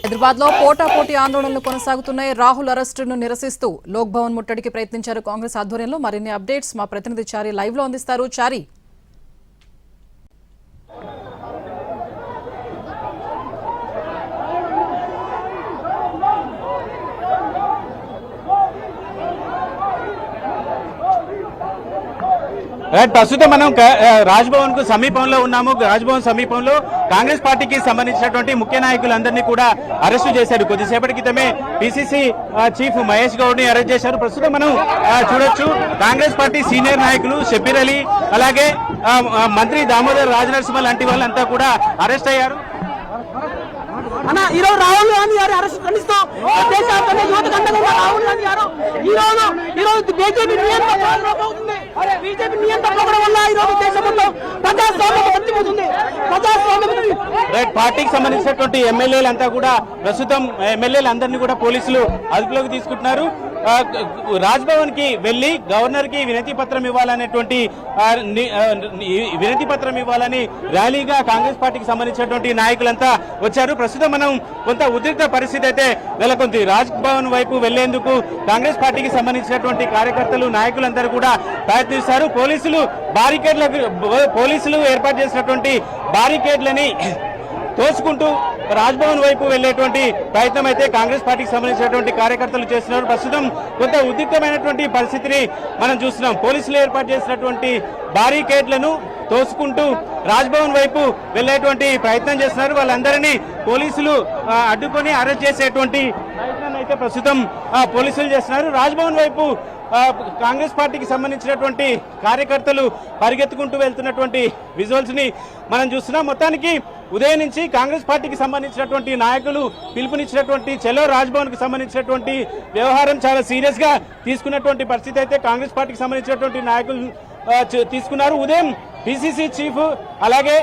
హైదరాబాద్ లో పోటాపోటీ ఆందోళనలు కొనసాగుతున్నాయి. రాహుల్ అరెస్టును నిరసిస్తూ లోక్ భవన్ ముట్టడికి ప్రయత్నించారు కాంగ్రెస్ ఆధ్వర్యంలో. మరిన్ని అప్డేట్స్ మా ప్రతినిధి చారి లైవ్ లో అందిస్తారు. చారి, ప్రస్తుతం మనం రాజ్భవన్ కు సమీపంలో ఉన్నాము. రాజ్భవన్ సమీపంలో కాంగ్రెస్ పార్టీకి సంబంధించినటువంటి ముఖ్య నాయకులందరినీ కూడా అరెస్టు చేశారు. కొద్దిసేపటి క్రితమే పిసిసి చీఫ్ మహేష్ గౌడ్ ని అరెస్ట్ చేశారు. ప్రస్తుతం మనం చూడొచ్చు కాంగ్రెస్ పార్టీ సీనియర్ నాయకులు షబ్బీర్ అలీ, అలాగే మంత్రి దామోదర్ రాజనరసింహ లాంటి వాళ్ళంతా కూడా అరెస్ట్ అయ్యారు. ఈరోజు రాహుల్ గాంధీ గారి అరెస్ట్ ఖండిస్తూ దేశవ్యాప్తంగా యువతకు అండగా రాహుల్ గాంధీ గారు ఈరోజు బీజేపీ నియంత్రణ వల్ల ఈరోజు దేశం మొత్తం ప్రజాస్వామ్యం తగ్గిపోతుంది. పార్టీకి సంబంధించినటువంటి ఎమ్మెల్యేలంతా కూడా ప్రస్తుతం ఎమ్మెల్యేలందరినీ కూడా పోలీసులు అదుపులోకి తీసుకుంటున్నారు. రాజ్భవన్ కి వెళ్లి గవర్నర్ కి వినతి పత్రం ఇవ్వాలని ర్యాలీగా కాంగ్రెస్ పార్టీకి సంబంధించినటువంటి నాయకులంతా వచ్చారు. ప్రస్తుతం మనం కొంత ఉద్రిక్త పరిస్థితి అయితే నెలకొంది. రాజ్భవన్ వైపు వెళ్లేందుకు కాంగ్రెస్ పార్టీకి సంబంధించినటువంటి కార్యకర్తలు నాయకులందరూ కూడా ప్రయత్నిస్తారు. పోలీసులు ఏర్పాటు చేసినటువంటి బారికేడ్లని తోసుకుంటూ రాజ్భవన్ వైపు వెళ్లేటువంటి ప్రయత్నం అయితే కాంగ్రెస్ పార్టీకి సంబంధించినటువంటి కార్యకర్తలు చేస్తున్నారు. ప్రస్తుతం కొంత ఉద్రిక్తమైనటువంటి పరిస్థితిని మనం చూస్తున్నాం. పోలీసులు ఏర్పాటు చేసినటువంటి బారికేడ్లను తోసుకుంటూ రాజ్భవన్ వైపు వెళ్లేటువంటి ప్రయత్నం చేస్తున్నారు. వాళ్ళందరినీ పోలీసులు అడ్డుకొని అరెస్ట్ చేసేటువంటి ప్రయత్నం అయితే ప్రస్తుతం పోలీసులు చేస్తున్నారు. రాజ్భవన్ వైపు కాంగ్రెస్ పార్టీకి సంబంధించినటువంటి కార్యకర్తలు పరిగెత్తుకుంటూ వెళ్తున్నటువంటి విజువల్స్ ని మనం చూస్తున్నాం. మొత్తానికి ఉదయం నుంచి కాంగ్రెస్ పార్టీకి సంబంధించినటువంటి నాయకులు పిలుపునిచ్చినటువంటి చెలో రాజ్భవన్ కు సంబంధించినటువంటి వ్యవహారం చాలా సీరియస్ గా తీసుకున్నటువంటి పరిస్థితి అయితే కాంగ్రెస్ పార్టీకి సంబంధించినటువంటి నాయకులు తీసుకున్నారు. ఉదయం పిసిసి చీఫ్, అలాగే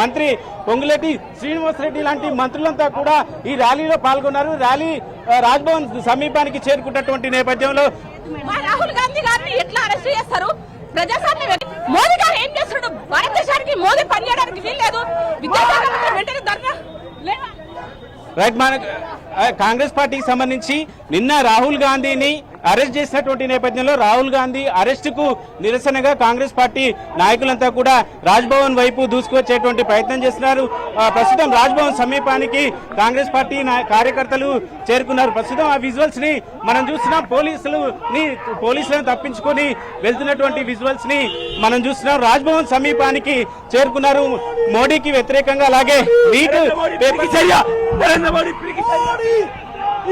మంత్రి పొంగులేటి శ్రీనివాసరెడ్డి లాంటి మంత్రులంతా కూడా ఈ ర్యాలీలో పాల్గొన్నారు. ర్యాలీ రాజ్భవన్ సమీపానికి చేరుకున్నటువంటి నేపథ్యంలో రాహుల్ గాంధీ గారిని ఎట్లా అరెస్ట్ చేస్తారు? ప్రజాస్వామ్యం మోదీ గారు ఏం చేస్తున్నాడు? భారతదేశానికి మోదీ పనిచేయడానికి వీల్లేదు. విద్యాశాఖ వెంటనే ధర్నా రైట్. మన కాంగ్రెస్ పార్టీకి సంబంధించి నిన్న రాహుల్ గాంధీని అరెస్ట్ చేసినటువంటి నేపథ్యంలో రాహుల్ గాంధీ అరెస్ట్ కు నిరసనగా కాంగ్రెస్ పార్టీ నాయకులంతా కూడా రాజ్భవన్ వైపు దూసుకొచ్చేటువంటి ప్రయత్నం చేస్తున్నారు. ప్రస్తుతం రాజ్భవన్ సమీపానికి కాంగ్రెస్ పార్టీ కార్యకర్తలు చేరుకున్నారు. ప్రస్తుతం ఆ విజువల్స్ ని మనం చూస్తున్నాం. పోలీసులను తప్పించుకొని వెళ్తున్నటువంటి విజువల్స్ ని మనం చూస్తున్నాం. రాజ్భవన్ సమీపానికి చేరుకున్నారు. మోడీకి వ్యతిరేకంగా, అలాగే నీట్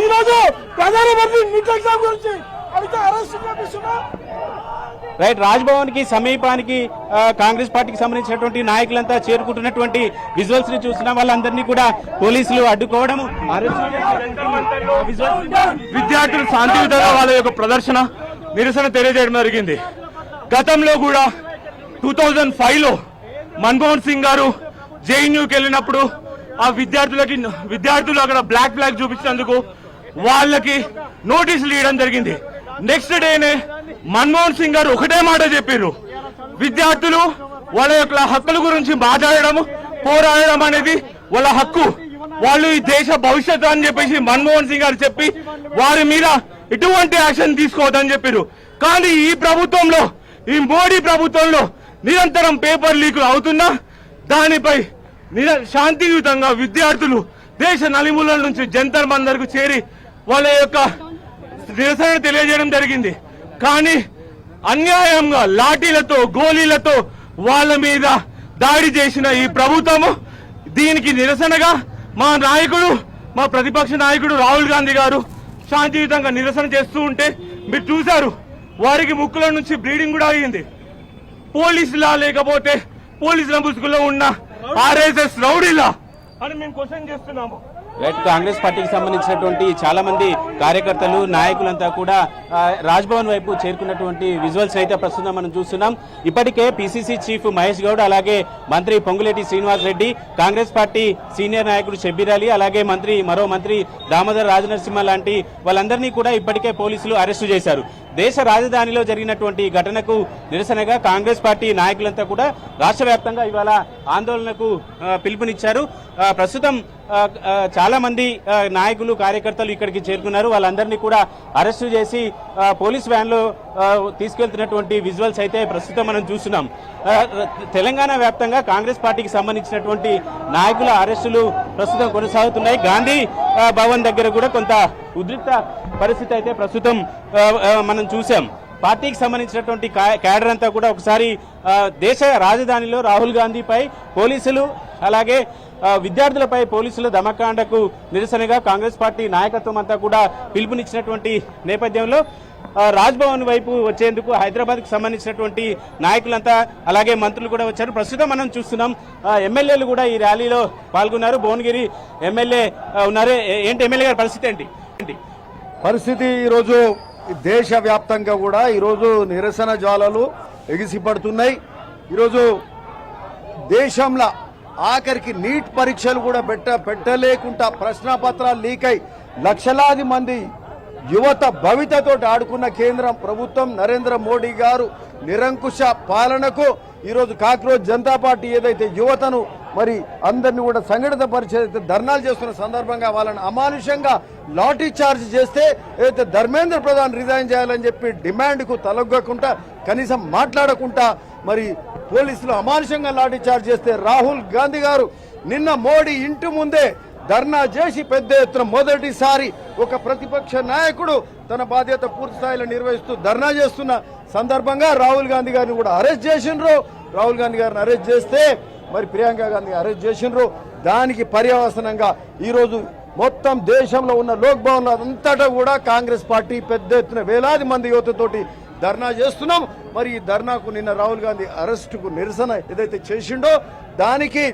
ఈ రోజు ప్రధానమంత్రి నీట్ ఎగ్జామ్ గురించి అరెస్ట్ చేస్తున్నారు. రైట్. రాజ్భవన్ కి సమీపానికి కాంగ్రెస్ పార్టీకి సంబంధించినటువంటి నాయకులంతా చేరుకుంటున్నటువంటి విజువల్స్ ని చూస్తున్నాం. వాళ్ళందరినీ కూడా పోలీసులు అడ్డుకోవడం, విద్యార్థులు శాంతియుతంగా వాళ్ళ యొక్క ప్రదర్శన నిరసన తెలియజేయడం జరిగింది. గతంలో కూడా 2005లో మన్మోహన్ సింగ్ గారు జేఎన్యూకి వెళ్ళినప్పుడు ఆ విద్యార్థులు అక్కడ బ్లాక్ ఫ్లాగ్ చూపించినందుకు వాళ్ళకి నోటీసులు ఇవ్వడం జరిగింది. నెక్స్ట్ డేనే మన్మోహన్ సింగ్ గారు ఒకటే మాట చెప్పారు, విద్యార్థులు వాళ్ళ యొక్క హక్కుల గురించి మాట్లాడడం, పోరాడడం అనేది వాళ్ళ హక్కు, వాళ్ళు ఈ దేశ భవిష్యత్తు అని చెప్పేసి మన్మోహన్ సింగ్ గారు చెప్పి వారి మీద ఎటువంటి యాక్షన్ తీసుకోవద్దని చెప్పారు. కానీ ఈ ప్రభుత్వంలో, ఈ మోడీ ప్రభుత్వంలో నిరంతరం పేపర్ లీకులు అవుతున్నా దానిపై శాంతియుతంగా విద్యార్థులు దేశ నలుమూలల నుంచి జంతర్ మందర్ కు చేరి వాళ్ళ యొక్క నిరసన తెలియజేయడం జరిగింది. కానీ అన్యాయంగా లాఠీలతో, గోళీలతో వాళ్ళ మీద దాడి చేసిన ఈ ప్రభుత్వము, దీనికి నిరసనగా మా ప్రతిపక్ష నాయకుడు రాహుల్ గాంధీ గారు శాంతియుతంగా నిరసన చేస్తూ ఉంటే మీరు చూశారు, వారికి ముక్కుల నుంచి బ్లీడింగ్ కూడా అయ్యింది. పోలీసులా లేకపోతే పోలీసుల ముసుగులో ఉన్న ఆర్ఎస్ఎస్ రౌడీలా అని మేము క్వశ్చన్ చేస్తున్నాము. రైట్. కాంగ్రెస్ పార్టీకి సంబంధించినటువంటి చాలా మంది కార్యకర్తలు, నాయకులంతా కూడా రాజ్భవన్ వైపు చేరుకున్నటువంటి విజువల్స్ అయితే ప్రస్తుతం మనం చూస్తున్నాం. ఇప్పటికే పిసిసి చీఫ్ మహేష్ గౌడ్, అలాగే మంత్రి పొంగులేటి శ్రీనివాస్ రెడ్డి, కాంగ్రెస్ పార్టీ సీనియర్ నాయకుడు షబ్బీర్ అలీ, అలాగే మరో మంత్రి దామోదర్ రాజనరసింహ లాంటి వాళ్ళందరినీ కూడా ఇప్పటికే పోలీసులు అరెస్టు చేశారు. దేశ రాజధానిలో జరిగినటువంటి ఘటనకు నిరసనగా కాంగ్రెస్ పార్టీ నాయకులంతా కూడా రాష్ట్ర వ్యాప్తంగా ఇవాళ ఆందోళనకు పిలుపునిచ్చారు. ప్రస్తుతం చాలా మంది నాయకులు కార్యకర్తలు ఇక్కడికి చేరుకున్నారు. వాళ్ళందరినీ కూడా అరెస్టు చేసి పోలీస్ వ్యాన్ లో తీసుకెళ్తున్నటువంటి విజువల్స్ అయితే ప్రస్తుతం మనం చూస్తున్నాం. తెలంగాణ వ్యాప్తంగా కాంగ్రెస్ పార్టీకి సంబంధించినటువంటి నాయకుల అరెస్టులు ప్రస్తుతం కొనసాగుతున్నాయి. గాంధీ భవన్ దగ్గర కూడా కొంత ఉద్రిక్త పరిస్థితి అయితే ప్రస్తుతం మనం చూసాం. పార్టీకి సంబంధించినటువంటి క్యాడర్ అంతా కూడా ఒకసారి దేశ రాజధానిలో రాహుల్ గాంధీపై పోలీసులు అలాగే విద్యార్థులపై పోలీసుల దమకాండకు నిరసనగా కాంగ్రెస్ పార్టీ నాయకత్వం అంతా కూడా పిలుపునిచ్చినటువంటి నేపథ్యంలో రాజ్భవన్ వైపు వచ్చేందుకు హైదరాబాద్కు సంబంధించినటువంటి నాయకులంతా అలాగే మంత్రులు కూడా వచ్చారు. ప్రస్తుతం మనం చూస్తున్నాం ఎమ్మెల్యేలు కూడా ఈ ర్యాలీలో పాల్గొన్నారు. భువనగిరి ఎమ్మెల్యే ఉన్నారు. ఏంటి ఎమ్మెల్యే గారి పరిస్థితి ఏంటి? పరిస్థితి ఈరోజు దేశవ్యాప్తంగా కూడా ఈరోజు నిరసన జ్వాలలు ఎగిసిపడుతున్నాయి. ఈరోజు దేశంలో ఆఖరికి నీట్ పరీక్షలు కూడా పెట్టలేకుండా ప్రశ్నపత్రాలు లీక్ అయి లక్షలాది మంది యువత భవితతో ఆడుకున్న కేంద్ర ప్రభుత్వం నరేంద్ర మోడీ గారు నిరంకుశ పాలనకు ఈరోజు కాక్రోచ్ జనతా పార్టీ ఏదైతే యువతను మరి అందరినీ కూడా సంఘటిత పరిచయ ధర్నాలు చేస్తున్న సందర్భంగా వాళ్ళని అమానుషంగా లాఠీ చార్జ్ చేస్తే ఏదైతే ధర్మేంద్ర ప్రధాన్ రిజైన్ చేయాలని చెప్పి డిమాండ్కు తలొగ్గకుండా కనీసం మాట్లాడకుండా మరి పోలీసులు అమానుషంగా లాఠీ చార్జ్ చేస్తే రాహుల్ గాంధీ గారు నిన్న మోడీ ఇంటి ముందే ధర్నా చేసి పెద్ద ఎత్తున మొదటిసారి ఒక ప్రతిపక్ష నాయకుడు తన బాధ్యత పూర్తి స్థాయిలో నిర్వహిస్తూ ధర్నా చేస్తున్న సందర్భంగా రాహుల్ గాంధీ గారిని కూడా అరెస్ట్ చేసిండ్రు. రాహుల్ గాంధీ గారిని అరెస్ట్ చేస్తే మరి ప్రియాంక గాంధీ అరెస్ట్ చేసిండ్రు. దానికి పర్యవసనంగా ఈరోజు మొత్తం దేశంలో ఉన్న లోక్ భవన్ అంతటా కూడా కాంగ్రెస్ పార్టీ పెద్ద ఎత్తున వేలాది మంది యువతతోటి ధర్నా చేస్తున్నాం. మరి ఈ ధర్నాకు నిన్న రాహుల్ గాంధీ అరెస్టుకు నిరసన ఏదైతే చేసిండో దానికి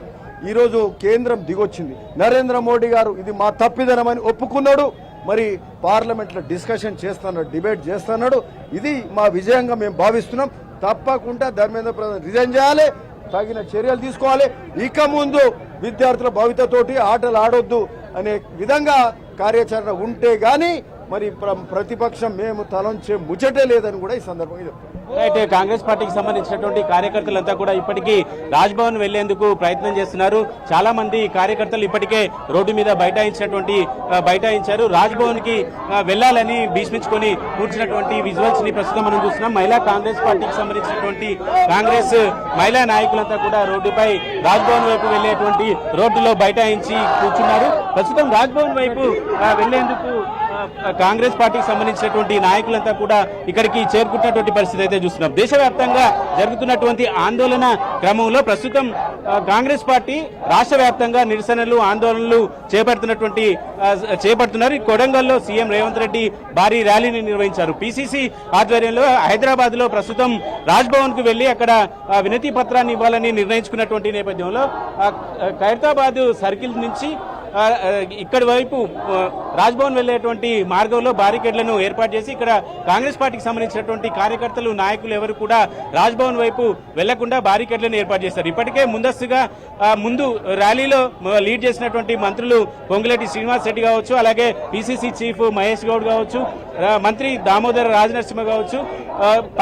ఈరోజు కేంద్రం దిగొచ్చింది. నరేంద్ర మోడీ గారు ఇది మా తప్పిదనమని ఒప్పుకున్నాడు. మరి పార్లమెంట్లో డిస్కషన్ చేస్తున్నాడు, డిబేట్ చేస్తున్నాడు. ఇది మా విజయంగా మేము భావిస్తున్నాం. తప్పకుండా ధర్మేంద్ర ప్రధాన్ రిజైన్ చేయాలి, తగిన చర్యలు తీసుకోవాలి. ఇక ముందు విద్యార్థుల భవితతోటి ఆటలు ఆడొద్దు అనే విధంగా కార్యాచరణ ఉంటే గాని మరి ప్రతిపక్షం మేము తలంచే ముచ్చటే లేదని కూడా ఈ సందర్భంగా చెప్తాం. అయితే కాంగ్రెస్ పార్టీకి సంబంధించినటువంటి కార్యకర్తలంతా కూడా ఇప్పటికీ రాజ్భవన్ వెళ్లేందుకు ప్రయత్నం చేస్తున్నారు. చాలా మంది కార్యకర్తలు ఇప్పటికే రోడ్డు మీద బైఠాయించారు. రాజ్భవన్ కి వెళ్లాలని భీష్మించుకొని కూర్చున్నటువంటి విజువల్స్ ని ప్రస్తుతం మనం చూస్తున్నాం. మహిళా కాంగ్రెస్ పార్టీకి సంబంధించినటువంటి కాంగ్రెస్ మహిళా నాయకులంతా కూడా రోడ్డుపై రాజ్భవన్ వైపు వెళ్లేటువంటి రోడ్డులో బైఠాయించి కూర్చున్నారు. ప్రస్తుతం రాజ్భవన్ వైపు వెళ్లేందుకు కాంగ్రెస్ పార్టీకి సంబంధించినటువంటి నాయకులంతా కూడా ఇక్కడికి చేరుకుంటున్నటువంటి పరిస్థితి అయితే చూస్తున్నాం. దేశవ్యాప్తంగా జరుగుతున్నటువంటి ఆందోళన క్రమంలో ప్రస్తుతం కాంగ్రెస్ పార్టీ రాష్ట్ర వ్యాప్తంగా నిరసనలు ఆందోళనలు చేపడుతున్నారు. కొడంగల్లో సీఎం రేవంత్ రెడ్డి భారీ ర్యాలీని నిర్వహించారు. పిసిసి ఆధ్వర్యంలో హైదరాబాద్ లో ప్రస్తుతం రాజ్భవన్ కు వెళ్లి అక్కడ వినతి పత్రాన్ని ఇవ్వాలని నిర్ణయించుకున్నటువంటి నేపథ్యంలో ఖైరతాబాద్ సర్కిల్ నుంచి ఇక్కడి వైపు రాజ్భవన్ వెళ్లేటువంటి మార్గంలో బారికేడ్లను ఏర్పాటు చేసి ఇక్కడ కాంగ్రెస్ పార్టీకి సంబంధించినటువంటి కార్యకర్తలు నాయకులు ఎవరు కూడా రాజ్భవన్ వైపు వెళ్లకుండా బారికేడ్లను ఏర్పాటు చేశారు. ఇప్పటికే ముందస్తుగా ముందు ర్యాలీలో లీడ్ చేసినటువంటి మంత్రులు పొంగులేటి శ్రీనివాస్ రెడ్డి కావచ్చు, అలాగే పిసిసి చీఫ్ మహేష్ గౌడ్ కావచ్చు, మంత్రి దామోదర రాజనరసింహ కావచ్చు,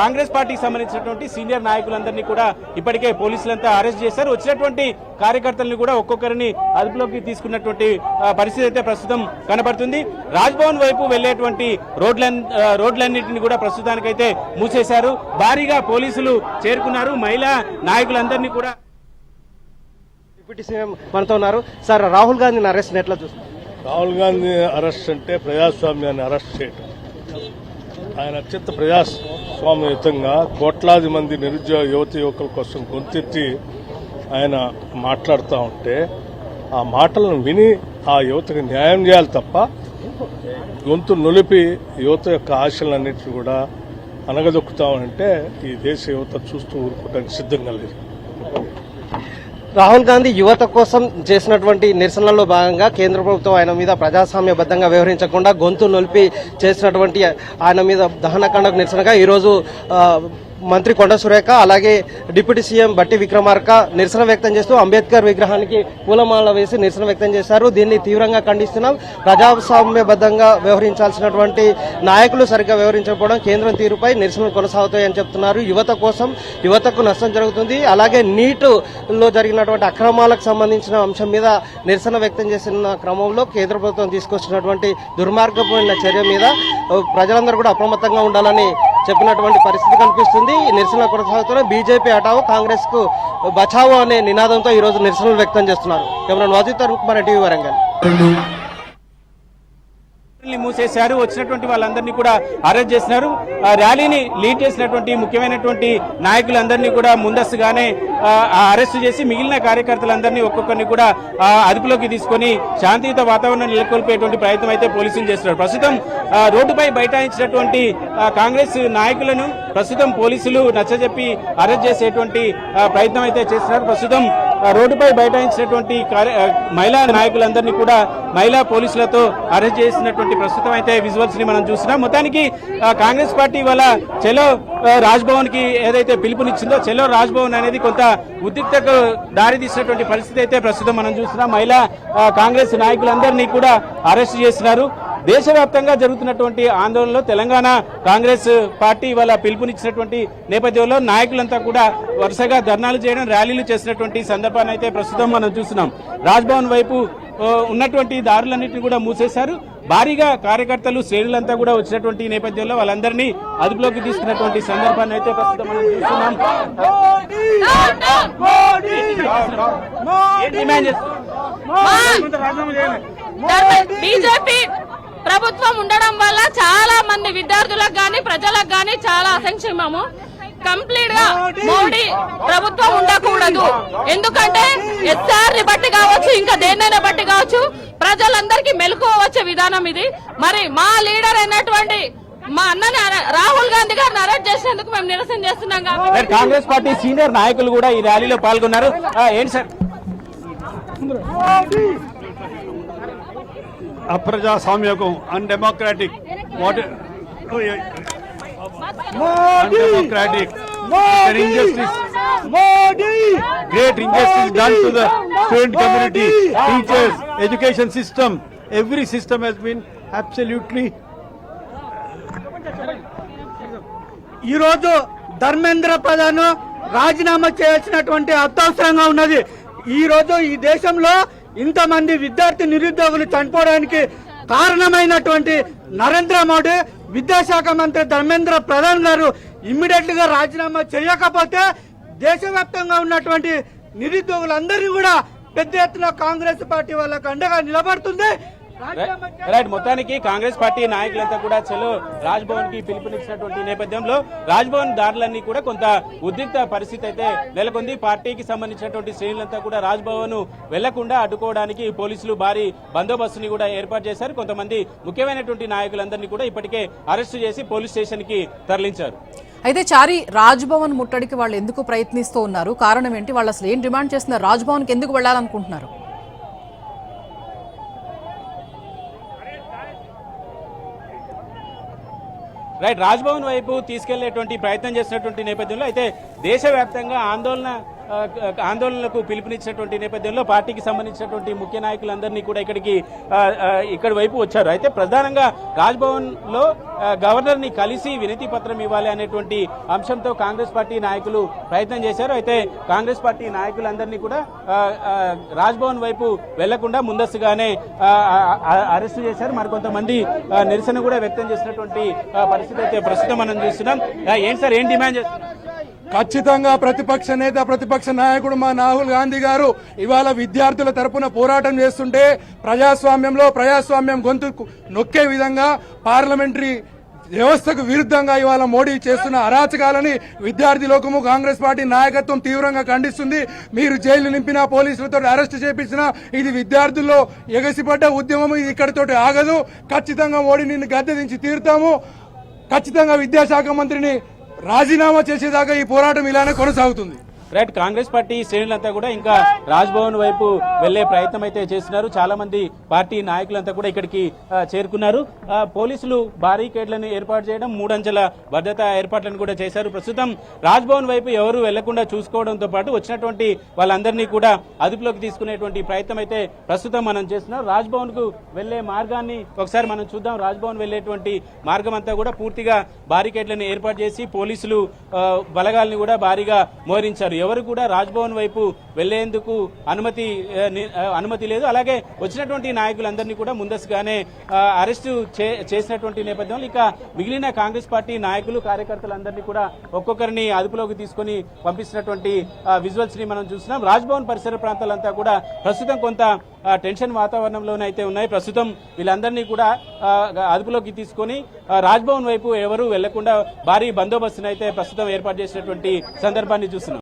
కాంగ్రెస్ పార్టీకి సంబంధించినటువంటి సీనియర్ నాయకులందరినీ కూడా ఇప్పటికే పోలీసులంతా అరెస్ట్ చేశారు. వచ్చినటువంటి కార్యకర్తలను కూడా ఒక్కొక్కరిని అదుపులోకి తీసుకున్నటువంటి పరిస్థితి అయితే ప్రస్తుతం కనబడుతుంది. రాజ్భవన్ వైపు వెళ్లేటువంటి రోడ్లన్నింటినీ కూడా ప్రస్తుతానికైతే మూసేశారు. భారీగా పోలీసులు చేరుకున్నారు. మహిళా నాయకులందరినీ కూడా. డిప్యూటీ సీఎం మనతో ఉన్నారు. సార్, రాహుల్ గాంధీని అరెస్ట్ ఎట్లా చూస్తారు? రాహుల్ గాంధీ అరెస్ట్ అంటే ప్రజాస్వామ్యాన్ని అరెస్ట్ చేయడం. ఆయన అత్యంత ప్రజాస్వామ్యయుతంగా కోట్లాది మంది నిరుద్యోగ యువకుల కోసం గొంతెత్తి ఆయన మాట్లాడుతూ ఉంటే ఆ మాటలను విని ఆ యువతకు న్యాయం చేయాలి తప్ప గొంతు నొలిపి యువత యొక్క ఆశలన్నింటినీ కూడా అనగదొక్కుతామంటే ఈ దేశ యువత చూస్తూ ఊరుకోవడానికి సిద్ధంగా లేదు. రాహుల్ గాంధీ యువత కోసం చేసినటువంటి నిరసనలో భాగంగా కేంద్ర ప్రభుత్వం ఆయన మీద ప్రజాస్వామ్యబద్ధంగా వ్యవహరించకుండా గొంతు నొలిపి చేసినటువంటి ఆయన మీద దహనకాండకు నిరసనగా ఈరోజు మంత్రి కొండ సురేఖ అలాగే డిప్యూటీ సీఎం బట్టి విక్రమార్క నిరసన వ్యక్తం చేస్తూ అంబేద్కర్ విగ్రహానికి పూలమాల వేసి నిరసన వ్యక్తం చేశారు. దీన్ని తీవ్రంగా ఖండిస్తున్నాం. ప్రజాస్వామ్యబద్ధంగా వ్యవహరించాల్సినటువంటి నాయకులు సరిగ్గా వ్యవహరించకపోవడం కేంద్రం తీరుపై నిరసనలు కొనసాగుతాయని చెప్తున్నారు. యువత కోసం యువతకు నష్టం జరుగుతుంది. అలాగే నీటులో జరిగినటువంటి అక్రమాలకు సంబంధించిన అంశం మీద నిరసన వ్యక్తం చేసిన క్రమంలో కేంద్ర ప్రభుత్వం తీసుకొచ్చినటువంటి దుర్మార్గమైన చర్య మీద ప్రజలందరూ కూడా అప్రమత్తంగా ఉండాలని చెప్పినటువంటి పరిస్థితి కనిపిస్తుంది. ఈ నిరసన కొనసాగుతున్న బీజేపీ హటావో కాంగ్రెస్ కు బచావో అనే నినాదంతో ఈ రోజు నిరసనలు వ్యక్తం చేస్తున్నారు. Camera Wajid Tarun Kumar, TV Warangal. మూసేశారు. వచ్చినటువంటి వాళ్ళందరినీ కూడా అరెస్ట్ చేసినారు. ర్యాలీని లీడ్ చేసినటువంటి ముఖ్యమైనటువంటి నాయకులందరినీ కూడా ముందస్తుగానే అరెస్ట్ చేసి మిగిలిన కార్యకర్తలందరినీ ఒక్కొక్కరిని కూడా అదుపులోకి తీసుకొని శాంతియుత వాతావరణం నెలకొల్పేటువంటి ప్రయత్నం అయితే పోలీసులు చేస్తున్నారు. ప్రస్తుతం రోడ్డుపై బైఠాయించినటువంటి కాంగ్రెస్ నాయకులను ప్రస్తుతం పోలీసులు నచ్చజెప్పి అరెస్ట్ చేసేటువంటి ప్రయత్నం అయితే చేస్తున్నారు. ప్రస్తుతం రోడ్డుపై బైఠాయించినటువంటి మహిళా నాయకులందరినీ కూడా మహిళా పోలీసులతో అరెస్ట్ చేసినటువంటి ప్రస్తుతం అయితే విజువల్స్ ని మనం చూస్తున్నాం. మొత్తానికి కాంగ్రెస్ పార్టీ వాళ్ళ చలో రాజ్భవన్ కి ఏదైతే పిలుపునిచ్చిందో చలో రాజ్భవన్ అనేది కొంత ఉద్రిక్తకు దారి తీసినటువంటి పరిస్థితి అయితే ప్రస్తుతం మనం చూస్తున్నాం. మహిళా కాంగ్రెస్ నాయకులందరినీ కూడా అరెస్ట్ చేసినారు. దేశవ్యాప్తంగా జరుగుతున్నటువంటి ఆందోళనలో తెలంగాణ కాంగ్రెస్ పార్టీ వాళ్ళ పిలుపునిచ్చినటువంటి నేపథ్యంలో నాయకులంతా కూడా వరుసగా ధర్నాలు చేయడం, ర్యాలీలు చేసినటువంటి సందర్భాన్ని అయితే ప్రస్తుతం మనం చూస్తున్నాం. రాజ్భవన్ వైపు ఉన్నటువంటి దారులన్నింటినీ కూడా మూసేశారు. భారీగా కార్యకర్తలు, శ్రేణులంతా కూడా వచ్చినటువంటి నేపథ్యంలో వాళ్ళందరినీ అదుపులోకి తీసుకున్నటువంటి సందర్భాన్ని అయితే ప్రస్తుతం మనం చూస్తున్నాం. బీజేపీ ప్రభుత్వం ఉండడం వల్ల చాలా మంది విద్యార్థులకు గాని ప్రజలకు గాని చాలా అసంక్షేమము. కంప్లీట్ గా మోడీ ప్రభుత్వం ఉండకూడదు. ఎందుకంటే ఎస్ఆర్ ని బట్టి కావచ్చు, ఇంకా దేన్నైనా బట్టి కావచ్చు, ప్రజలందరికీ మెలకువ వచ్చే విధానం ఇది. మరి మా లీడర్ అయినటువంటి మా అన్నని రాహుల్ గాంధీ గారిని అరెస్ట్ చేసేందుకు మేము నిరసన చేస్తున్నాం. కాంగ్రెస్ పార్టీ సీనియర్ నాయకులు కూడా ఈ ర్యాలీలో పాల్గొన్నారు. ఏంటి sir? అప్రజాస్వామ్యకం, undemocratic, undemocratic, an injustice, great injustice done to the student community, teachers, education system. Every system has been absolutely. ఈ రోజు ధర్మేంద్ర ప్రధాన్ రాజీనామా చేయాల్సినటువంటి అత్యవసరంగా ఉన్నది. ఈ రోజు ఈ దేశంలో ఇంతమంది విద్యార్థి నిరుద్యోగులు చనిపోవడానికి కారణమైనటువంటి నరేంద్ర మోడీ, విద్యాశాఖ మంత్రి ధర్మేంద్ర ప్రధాన్ గారు ఇమ్మీడియట్ గా రాజీనామా చేయకపోతే దేశవ్యాప్తంగా ఉన్నటువంటి నిరుద్యోగులందరినీ కూడా పెద్ద ఎత్తున కాంగ్రెస్ పార్టీ వాళ్ళకు అండగా నిలబడుతుంది. రైట్. మొత్తానికి కాంగ్రెస్ పార్టీ నాయకులంతా కూడా చలో రాజ్భవన్ కి పిలుపునిచ్చినటువంటి నేపథ్యంలో రాజ్భవన్ దారులన్నీ కూడా కొంత ఉద్రిక్త పరిస్థితి అయితే నెలకొంది. పార్టీకి సంబంధించినటువంటి శ్రేణులంతా కూడా రాజ్భవన్ వెళ్లకుండా అడ్డుకోవడానికి పోలీసులు భారీ బందోబస్తుని కూడా ఏర్పాటు చేశారు. కొంతమంది ముఖ్యమైనటువంటి నాయకులందరినీ కూడా ఇప్పటికే అరెస్టు చేసి పోలీస్ స్టేషన్ కి తరలించారు. అయితే చారి, రాజ్భవన్ ముట్టడికి వాళ్ళు ఎందుకు ప్రయత్నిస్తూ ఉన్నారు? కారణం ఏంటి? వాళ్ళు అసలు ఏం డిమాండ్ చేస్తున్నారు? రాజ్భవన్ కి ఎందుకు వెళ్లాలనుకుంటున్నారు? రైట్. రాజ్భవన్ వైపు తీసుకెళ్లేటువంటి ప్రయత్నం చేసినటువంటి నేపథ్యంలో అయితే దేశవ్యాప్తంగా ఆందోళనలకు పిలుపునిచ్చినటువంటి నేపథ్యంలో పార్టీకి సంబంధించినటువంటి ముఖ్య నాయకులందరినీ కూడా ఇక్కడి వైపు వచ్చారు. అయితే ప్రధానంగా రాజ్భవన్ లో గవర్నర్ ని కలిసి వినతి పత్రం ఇవ్వాలి అనేటువంటి అంశంతో కాంగ్రెస్ పార్టీ నాయకులు ప్రయత్నం చేశారు. అయితే కాంగ్రెస్ పార్టీ నాయకులందరినీ కూడా రాజ్భవన్ వైపు వెళ్లకుండా ముందస్తుగానే అరెస్టు చేశారు. మరికొంతమంది నిరసన కూడా వ్యక్తం చేసినటువంటి పరిస్థితి అయితే ప్రస్తుతం మనం చూస్తున్నాం. ఏంటి సార్, ఏం డిమాండ్ చేస్తున్నారు? ఖచ్చితంగా ప్రతిపక్ష నేత, ప్రతిపక్ష నాయకుడు మా రాహుల్ గాంధీ గారు ఇవాళ విద్యార్థుల తరపున పోరాటం చేస్తుంటే ప్రజాస్వామ్యం గొంతు నొక్కే విధంగా పార్లమెంటరీ వ్యవస్థకు విరుద్ధంగా ఇవాళ మోడీ చేస్తున్న అరాచకాలని విద్యార్థి లోకము, కాంగ్రెస్ పార్టీ నాయకత్వం తీవ్రంగా ఖండిస్తుంది. మీరు జైలు నింపినా, పోలీసులతో అరెస్ట్ చేపించినా ఇది విద్యార్థుల్లో ఎగసిపడ్డ ఉద్యమం. ఇది ఇక్కడితోటి ఆగదు. ఖచ్చితంగా మోడీని గద్దె దించి తీరుతాము. ఖచ్చితంగా విద్యాశాఖ మంత్రిని రాజీనామా చేసేదాకా ఈ పోరాటం ఇలానే కొనసాగుతుంది. రైట్, కాంగ్రెస్ పార్టీ శ్రేణులంతా కూడా ఇంకా రాజ్భవన్ వైపు వెళ్లే ప్రయత్నం అయితే చేస్తున్నారు. చాలా మంది పార్టీ నాయకులంతా కూడా ఇక్కడికి చేరుకున్నారు. పోలీసులు బారికేడ్లను ఏర్పాటు చేయడం, 3 అంచెల భద్రతా ఏర్పాట్లను కూడా చేశారు. ప్రస్తుతం రాజ్భవన్ వైపు ఎవరు వెళ్లకుండా చూసుకోవడంతో పాటు వచ్చినటువంటి వాళ్ళందరినీ కూడా అదుపులోకి తీసుకునేటువంటి ప్రయత్నం అయితే ప్రస్తుతం మనం చేస్తున్నాం. రాజ్భవన్ కు వెళ్లే మార్గాన్ని ఒకసారి మనం చూద్దాం. రాజ్భవన్ వెళ్లేటువంటి మార్గం అంతా కూడా పూర్తిగా బారికేడ్లను ఏర్పాటు చేసి పోలీసులు బలగాల్ని కూడా భారీగా మోహరించారు. ఎవరు కూడా రాజ్భవన్ వైపు వెళ్లేందుకు అనుమతి లేదు. అలాగే వచ్చినటువంటి నాయకులందరినీ కూడా ముందస్తుగానే అరెస్టు చేసినటువంటి నేపథ్యంలో ఇక మిగిలిన కాంగ్రెస్ పార్టీ నాయకులు కార్యకర్తలందరినీ కూడా ఒక్కొక్కరిని అదుపులోకి తీసుకుని పంపిస్తున్నటువంటి విజువల్స్ ని మనం చూస్తున్నాం. రాజ్భవన్ పరిసర ప్రాంతాలంతా కూడా ప్రస్తుతం కొంత టెన్షన్ వాతావరణంలోనైతే ఉన్నాయి. ప్రస్తుతం వీళ్ళందరినీ కూడా అదుపులోకి తీసుకొని రాజ్భవన్ వైపు ఎవరు వెళ్లకుండా భారీ బందోబస్తును అయితే ప్రస్తుతం ఏర్పాటు చేసినటువంటి సందర్భాన్ని చూస్తున్నాం.